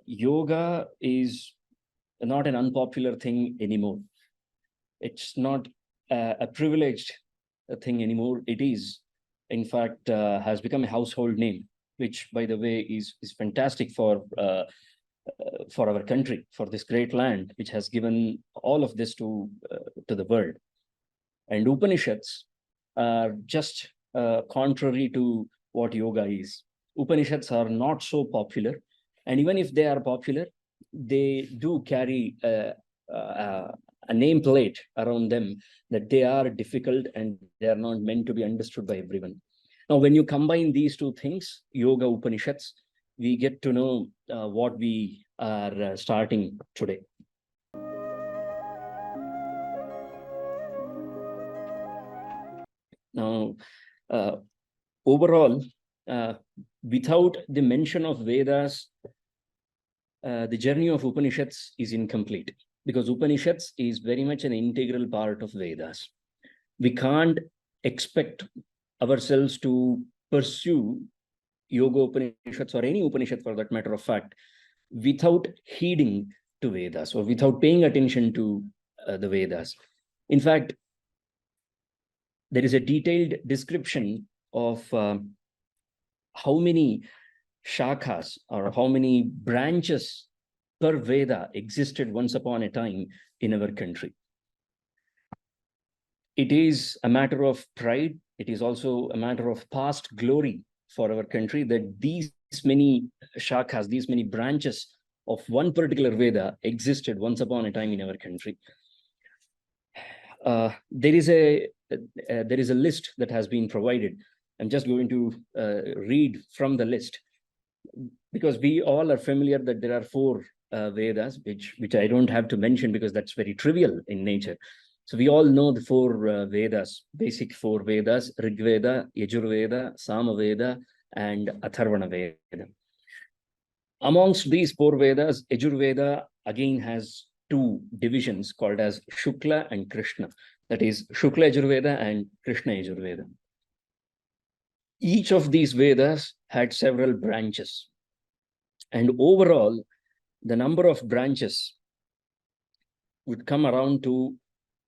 yoga is not an unpopular thing anymore. It's not a privileged thing anymore. It is, in fact, has become a household name, which, by the way, is fantastic for our country, for this great land, which has given all of this to the world. And Upanishads are just contrary to what yoga is. Upanishads are not so popular, and even if they are popular, they do carry a nameplate around them that they are difficult and they are not meant to be understood by everyone. Now, when you combine these two things, Yoga Upanishads, we get to know what we are starting today. Now, overall, without the mention of Vedas, the journey of Upanishads is incomplete, because Upanishads is very much an integral part of Vedas. We can't expect ourselves to pursue Yoga Upanishads or any Upanishad for that matter of fact without heeding to Vedas or without paying attention to the Vedas. In fact, there is a detailed description of how many shakhas or how many branches per Veda existed once upon a time in our country. It is a matter of pride. It is also a matter of past glory for our country that these many shakhas, these many branches of one particular Veda existed once upon a time in our country. There is a list that has been provided. I'm just going to read from the list, because we all are familiar that there are 4 Vedas, which I don't have to mention because that's very trivial in nature. So we all know the 4 Vedas, basic 4 Vedas: Rig Veda, Yajur Veda, Sama Veda, and Atharvana Veda. Amongst these 4 Vedas, Yajur Veda again has 2 divisions called as Shukla and Krishna. That is Shukla Yajur Veda and Krishna Yajur Veda. Each of these Vedas had several branches. And overall, the number of branches would come around to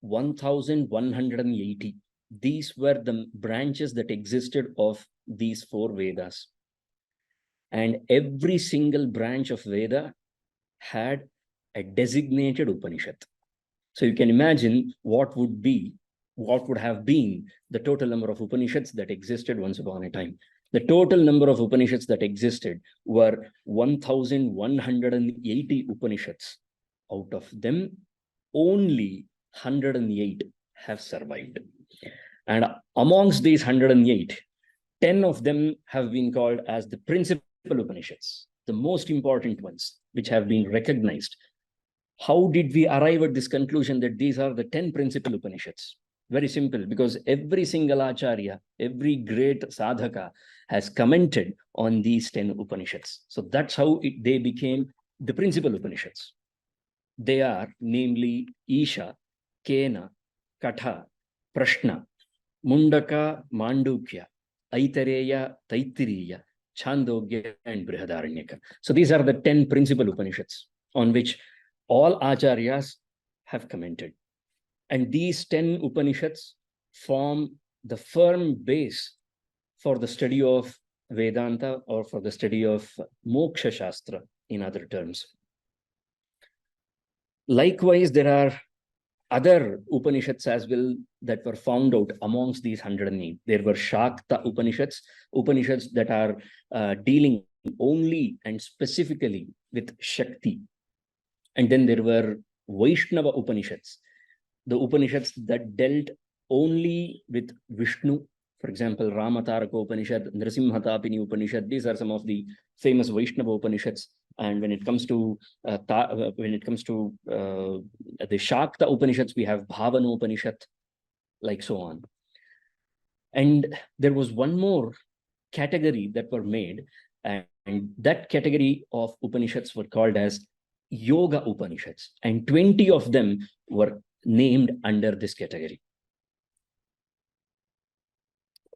1,180. These were the branches that existed of these 4 Vedas. And every single branch of Veda had a designated Upanishad. So you can imagine what would have been the total number of Upanishads that existed once upon a time. The total number of Upanishads that existed were 1,180 Upanishads. Out of them, only 108 have survived. And amongst these 108, 10 of them have been called as the principal Upanishads, the most important ones, which have been recognized. How did we arrive at this conclusion that these are the 10 principal Upanishads? Very simple, because every single Acharya, every great sadhaka has commented on these 10 Upanishads. So that's how they became the principal Upanishads. They are namely Isha, Kena, Katha, Prashna, Mundaka, Mandukya, Aitareya, Taittiriya, Chandogya, and Brihadaranyaka. So these are the 10 principal Upanishads on which all Acharyas have commented. And these 10 Upanishads form the firm base for the study of Vedanta, or for the study of Moksha Shastra, in other terms. Likewise, there are other Upanishads as well that were found out amongst these 108. There were Shakta Upanishads, Upanishads that are dealing only and specifically with Shakti. And then there were Vaishnava Upanishads, the Upanishads that dealt only with Vishnu. For example, Rāmāyaṇa Upanishad, Nrsimhatapini Upanishad. These are some of the famous Vaishnava Upanishads. And when it comes to the Shakta Upanishads, we have Bhavana Upanishad, like so on. And there was one more category that were made, and that category of Upanishads were called as Yoga Upanishads, and 20 of them were named under this category.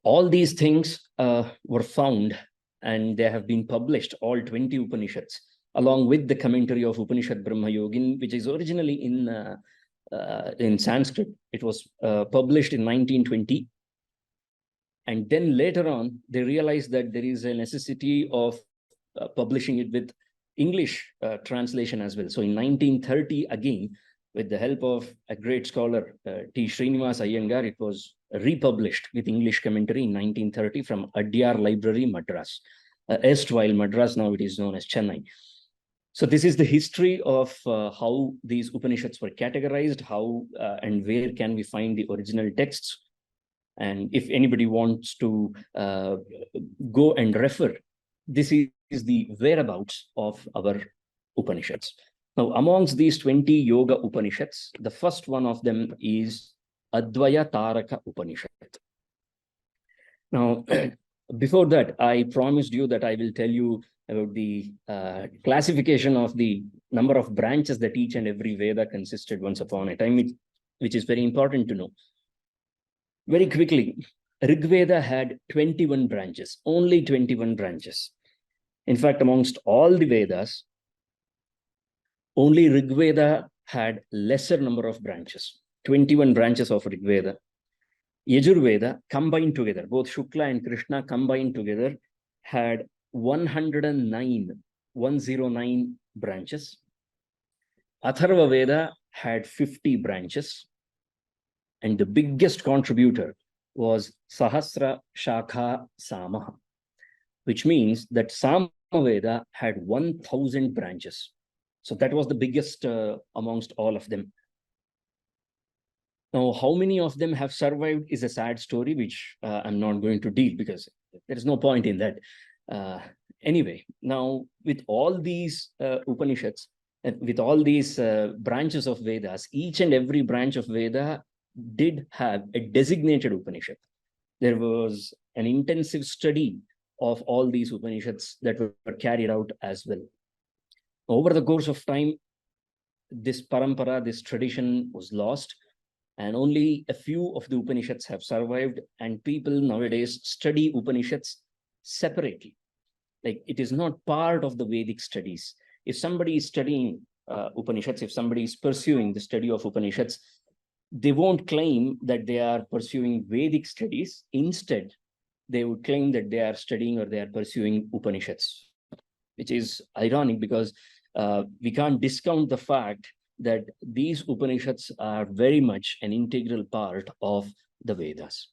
All these things were found, and they have been published, all 20 Upanishads, along with the commentary of Upanishad Brahma Yogin, which is originally in Sanskrit. It was published in 1920. And then later on, they realized that there is a necessity of publishing it with English translation as well. So in 1930, again, with the help of a great scholar, T. Srinivas Iyengar, it was republished with English commentary in 1930 from Adyar Library, Madras. Erstwhile Madras, now it is known as Chennai. So this is the history of how these Upanishads were categorized, how and where can we find the original texts. And if anybody wants to go and refer, this is the whereabouts of our Upanishads. Now, amongst these 20 Yoga Upanishads, the first one of them is Advaya-taraka Upanishad. Now, before that, I promised you that I will tell you about the classification of the number of branches that each and every Veda consisted once upon a time, which is very important to know. Very quickly, Rig Veda had 21 branches, only 21 branches. In fact, amongst all the Vedas, only Rig Veda had lesser number of branches, 21 branches of Rig Veda. Yajurveda combined together, both Shukla and Krishna combined together, had 109 branches. Atharva Veda had 50 branches. And the biggest contributor was Sahasra Shakha Samaha, which means that Samaveda had 1,000 branches. So that was the biggest amongst all of them. Now, how many of them have survived is a sad story, which I'm not going to deal because there is no point in that. Anyway, now with all these Upanishads, with all these branches of Vedas, each and every branch of Veda did have a designated Upanishad. There was an intensive study of all these Upanishads that were carried out as well. Over the course of time, this parampara, this tradition was lost, and only a few of the Upanishads have survived, and people nowadays study Upanishads separately. Like, it is not part of the Vedic studies. If somebody is studying Upanishads, if somebody is pursuing the study of Upanishads, they won't claim that they are pursuing Vedic studies. Instead, they would claim that they are studying or they are pursuing Upanishads, which is ironic because we can't discount the fact that these Upanishads are very much an integral part of the Vedas.